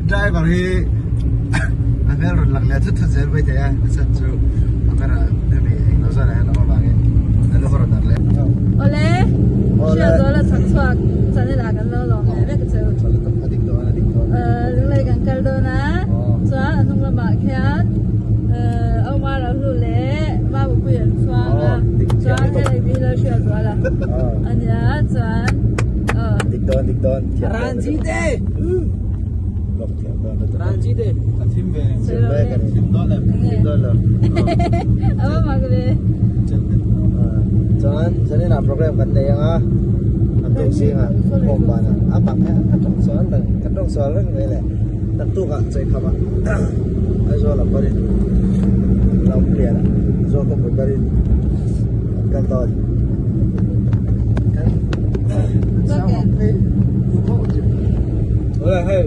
driver hi amer lang le tu zel bai te ya san chu amer ni no sa na no ba ngi lo ko dar le ole chưa rồi là sản xuất sản xuất là cái lo lỏng này biết cái gì adik do lấy cái cái đó na xóa là không là bảo khét ông ba là hư lẽ ba bộ quyền xóa là xóa cái này đi là chưa rồi là anh nhá xóa dik don Ranjite. Ranjite. tim ve tim don lo apa maksudnya jangan jadi nak program kan deh ya untuk sih ah kompan apa ya soal dan kadang soal kan mele tentu kan saya khabar soal apa ni lau clear soal kau beri kan tahu kan sama Oleh hey.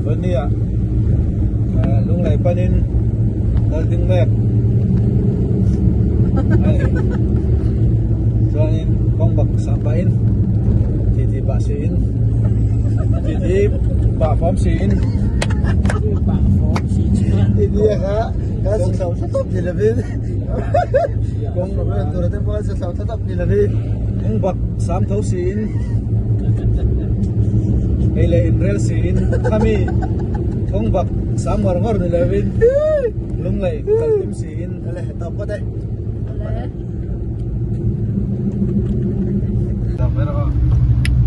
Bani ya. Lung lai panin dal ding mek. Soalin kong bak sampain. Titi basin. Titi pak form sin. Pak form sin. ini ya kak sahau tetap di lebih kong turut tempoh sahau tetap di lebih Kong bak sam thau sin. Hele in real sin. Kami kong bak sam ngor ni lewin. Lung lai kaltim sin. boleh tahu apa deh ole Sampai apa?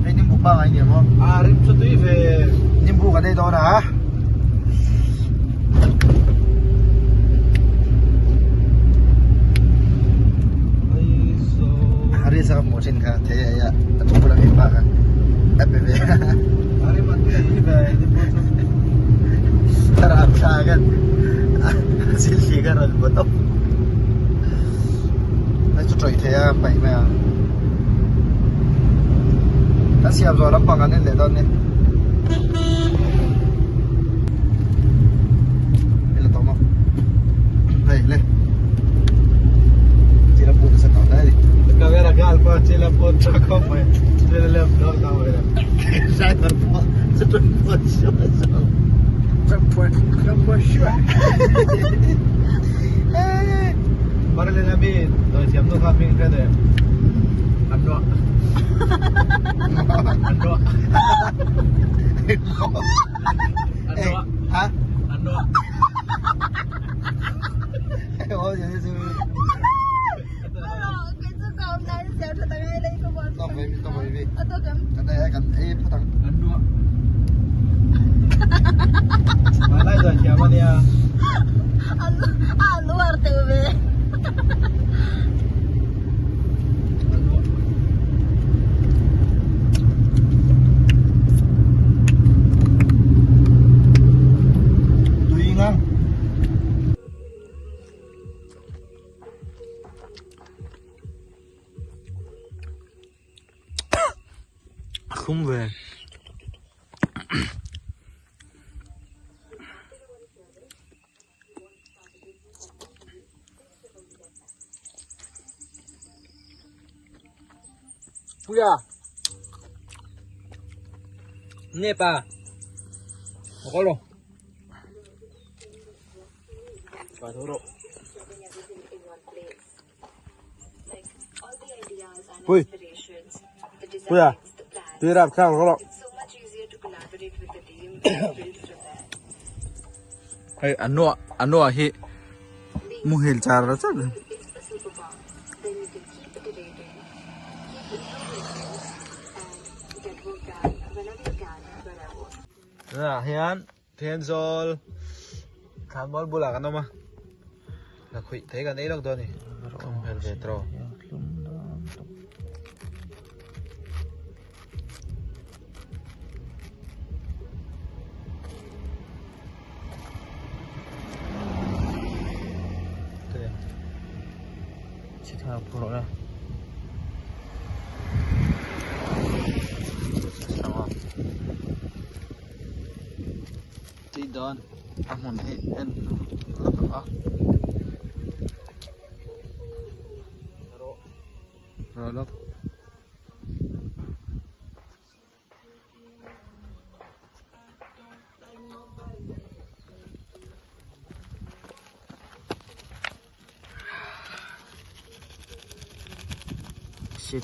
ini buka aja mau Arif satu ife. ini buka deh tahu dah hari saya mau sin kah teh ya tapi pulang ini pak kan FPV Arif mati ife. terasa kan hasil sigar al botol itu coy teh ya pak ini ya kan siap soal apa kan ini tahun ini ini tau mau le tidak putus sekali tadi Kavera galpa chila potra komai. Chila lem dog kavera. saya terpaksa Para le nabi, to siam no kami kade. Ando. Ando. hah Ando. oh jadi sih cái số con này sẽ thật ngay đây các bạn tao phải đi tôi cầm cái này cần ấy phát thằng Ando. Mana dah siapa dia? luar tuh be tùy ngang không về Puya. Ni pa. Makolo. Paturo. Puy. Puya. Tira sang kolo. Hey, anu hi muhil cara saja Nah, hian Tenzol Thanbol bula kan ma. Na khui thấy kan ei lok do ni. Không hel vetro. Chỉ thao pro ra. Don, amun en lapar. Rolok. shit.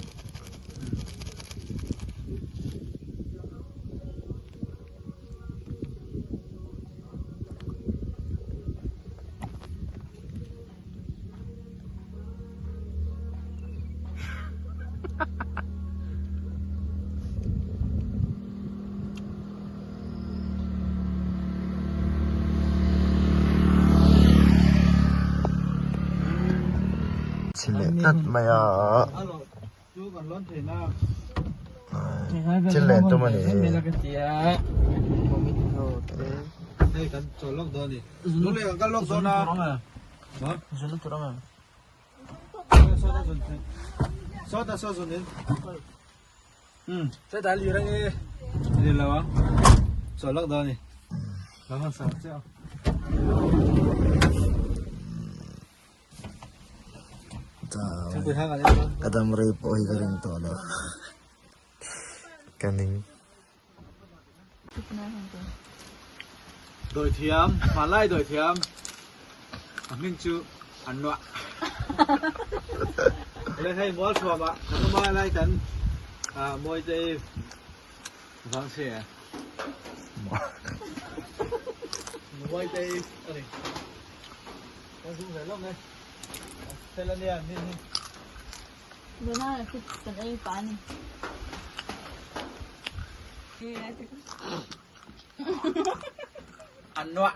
Xin lệ tắt mày à. Alo, chú còn lớn thì nào. Trên lệnh tôi mà Mình là để cái gì á? Đây cần cho lốc đó đi. Lúc này cần lốc đó nào. Hả? Dùng lốc đó mà. Sao dùng đến? Sẽ đại lì ra đi. Đi là bao? Cho lốc đó đi. Nó không sao chứ. Chắc bị hai cái đấy. kadam repo hi garing to lo. Kaning Đổi thiếm, mà lại đổi thiếm. Mình chú ăn nọ. Đây hay mua chùa mà, nó mai lại cần mua đây vàng xe. Mua đây này. Con xuống phải lắm đây. Thế là đi ăn đi. Bữa nay là cái cần ấy bán này. Ăn nọ.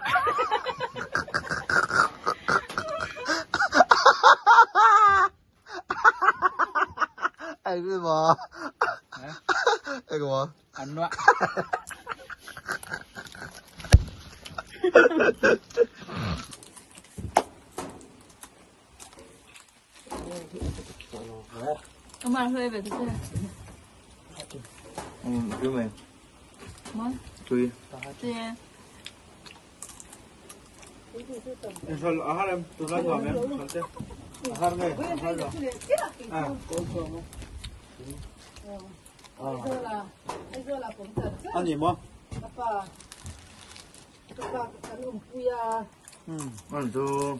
anh biết mà anh có Ăn nọ. Ông ăn thuê về từ chưa? biết mày Món. tùy Thì Thôi ở hát em, tôi nói rồi em. Hát nghe, hát rồi. Ăn gì mua? ăn chú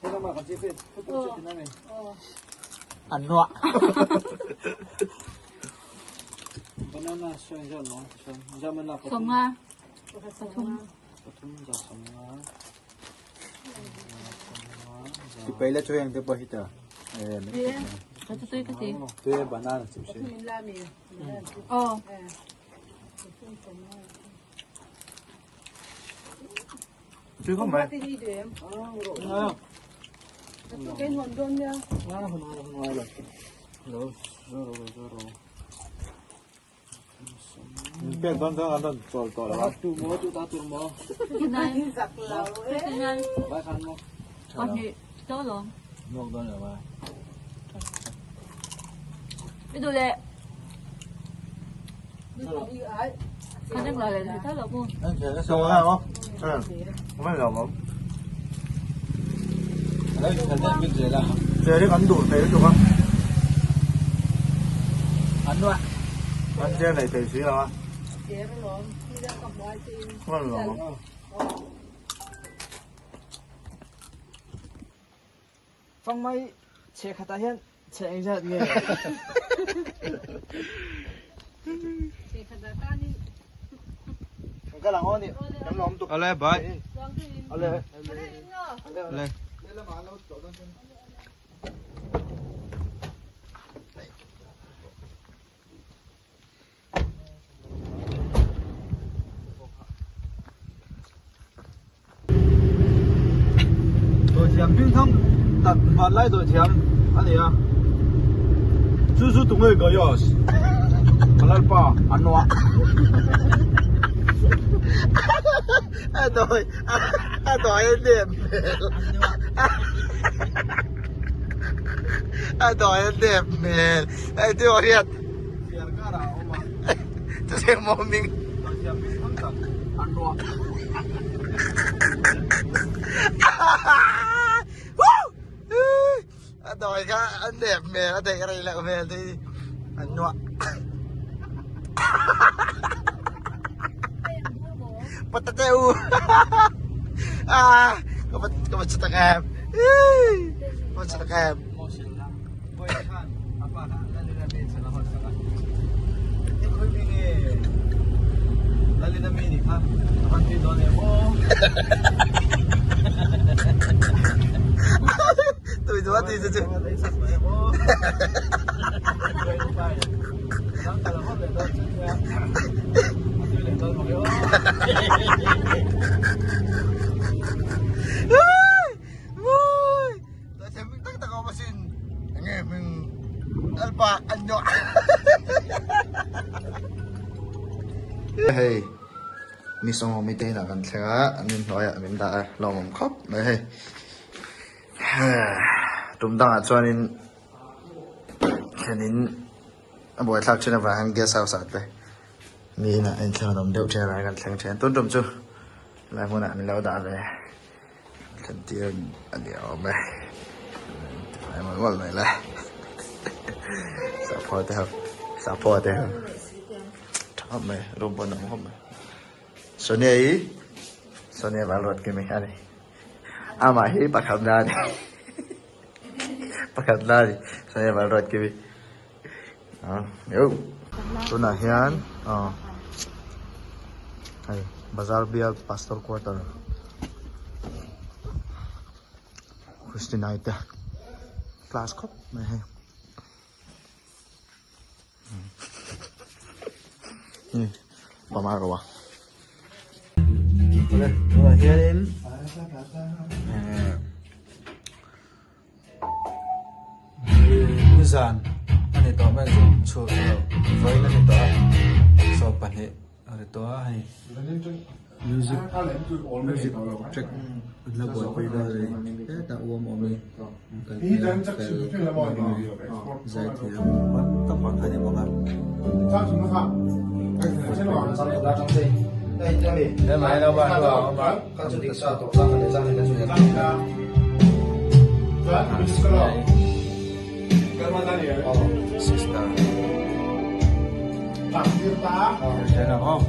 Thế nó mà còn chi phí, tôi chuyện này. Ăn nọ. Banana xoay ra nó, ra mình là không à? Không ra không thì bây giờ cho em cái bao nhiêu? Đi. Cho tôi cái gì? Tôi banana chụp xí. chứ không mày Cái nguồn đôn nha. Biết con ăn đơn to là tu mua tu ta tu mua. Cái này. Cái này. Bài khăn mua. Có gì? Tốt rồi. Mua đơn là bài. Cái đồ đệ. Khả năng là thì thấy lộc luôn. Anh thấy cái xong số rồi không không phải lòng không đấy khả năng biết gì là chơi đấy ăn đủ thế được không ăn nọ. ăn chơi này thấy xí là không phải lòng không Phong mấy che khát hiện che anh ra nghe. cái là ngon đi em lòng tục Ole bye. lên Lên. Rồi thiểm pin thông đặt vào lại rồi thiểm anh gì à? Chú tụi người có yos. Malal pa ăn nọ. tôi em điểm tôi em điểm mệt ai tiêu hiện Thiểm cái nào mà tôi xem mồm mình rồi thiểm pin thông đặt ăn nọ. tôi anh đẹp mệt anh thấy cái này là mệt thì anh nọ Patateu kapat sa takam kapat sa takam Mau silang. Boy kan apa Alpa anyo. Hey, mi song mi te na kan thega anin hoya min da lom khop mai hey. Tum dang a chuanin khenin aboi thak chena wa han guest house at pe. Mi na en thang dom deuh chena kan thang chen ton tum chu. Lai mo na mi lau da ve. Kan tian ani au me. Ai mo wal mai la. Support them. Top me, rumpun nong hom. Sonia balot kami hari. Ama hi pakat nari. Pakat nari. Sonia balot kami. Yo. Tuna hian. Hai, Bazar Biak Pastor Quarter. Christian night. Class cup me hai. Pamagawa. Boleh, boleh hiarin. Misan, ani to men chu voi na ni to. So pani, ari to hai. Music check la boy ko da re. Ta uom om ni. Ni dan chắc sự phim là mọi người. Giải thì vẫn tập hoàn thành những món ăn. Chắc chúng nó học. Đây máy đâu bạn vào các chủ tịch sở tổ ra để ra để chuyển sister sẽ nào không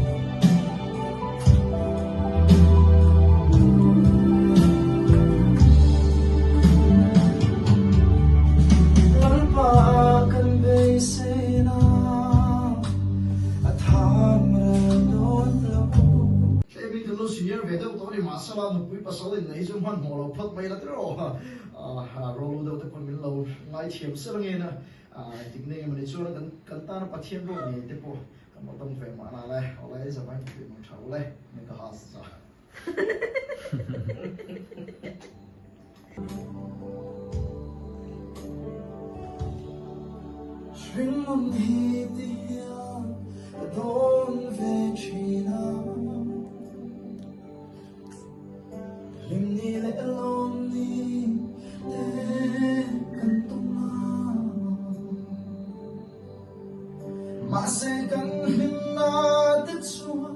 Masala no pui pasal nei zum han molo phat mai la tro rolo do te kon min lo ngai thiam sel nge na tik ne mani chu kan ta na pathiam ro ni te po kan mo dong fe ma na le ole za ban pe mo thau le ne ka has sa Swing on hi dia don ve china Limni le aloni te kantuma Mase kan himna te chua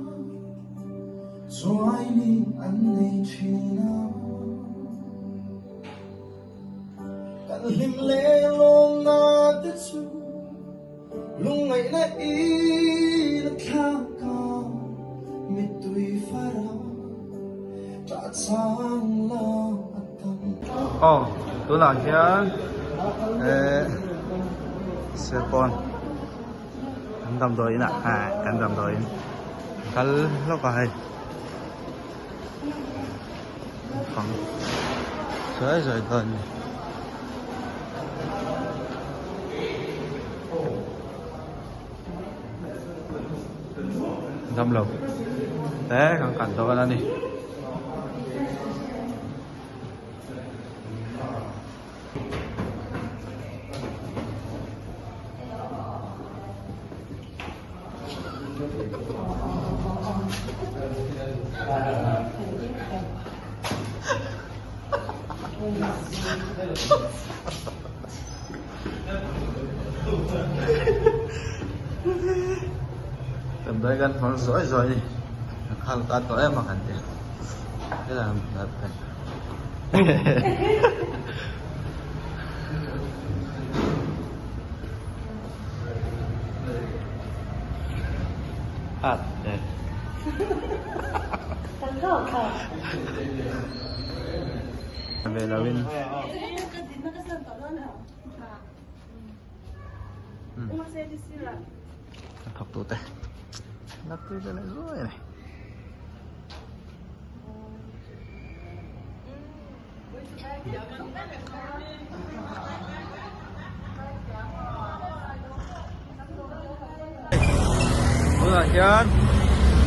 Chuai ni an nei china Kan him le long na te chu Lung ngai na I na kha ka mitui fara tôi là kia xe con anh đâm đôi nè anh đâm đôi cái lúc này khoảng sợi rồi gần đâm lồng thế càng cẩn thận ra đi tầm đây gần khoảng rồi đi khăn ta có em mà hẳn tiền thế là đây về là bên thọc tụt đây lắp cái này rồi này bữa hiền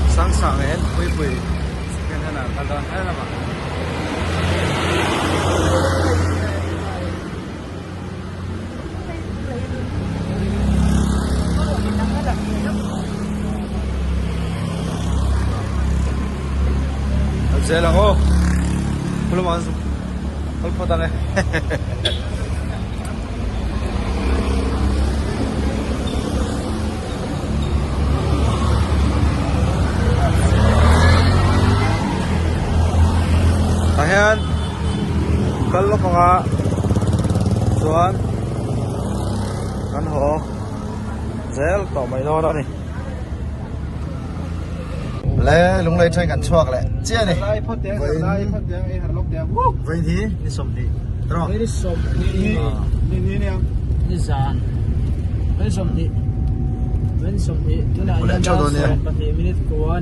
sáng sáng hết bụi bụi cái thế nào cái đó thế nào mà dễ lắm ô belum masuk kalau potongnya ayan kalau ko nga suan kan ho zel to mai lo đó này lẽ lúc này chơi cảnh chuột lẽ chia này Lai phật tiếng vậy ấy hạt lốc tiếng vậy thì đi sớm đi rồi Very soft. Ni em This one. Very soft. Very soft. Ito na. Wala, chodo niya. Pati minute ko